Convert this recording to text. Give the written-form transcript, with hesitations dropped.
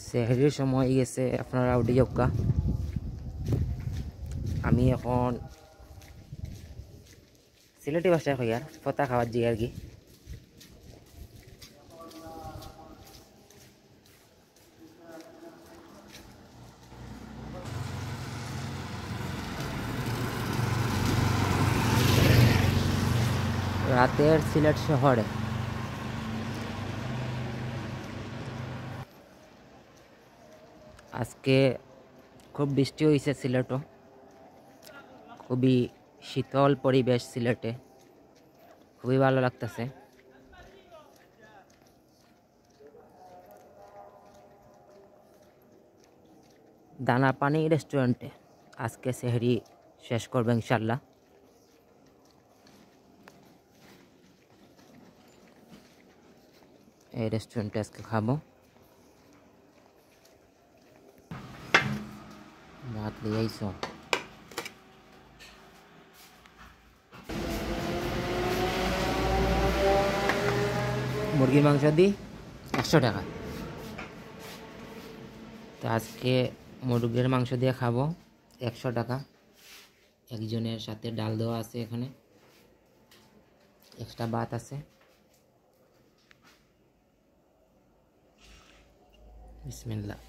সেহরির সময় গেছে, আপনারা উডিয়োক্কা। আমি এখন সিলেটি ভাষায় কই আর ফতা খাওয়ার জি আর কি। রাতের সিলেট শহরে আজকে খুব বৃষ্টি হয়েছে। সিলেটও খুবই শীতল পরিবেশ, সিলেটে খুবই ভালো লাগতেছে। দানা পানি রেস্টুরেন্টে আজকে সেহরি শেষ করবে ইনশাল্লাহ। এই রেস্টুরেন্টে আজকে খাবো। ভাত নিয়ে আইসো। মুরগির মাংস দিই 100 টাকা। তো আজকে মুরগির মাংস দিয়ে খাবো 100 টাকা। একজনের সাথে ডাল দেওয়া আছে, এখানে এক্সট্রা ভাত আছে। বিসমিল্লাহ।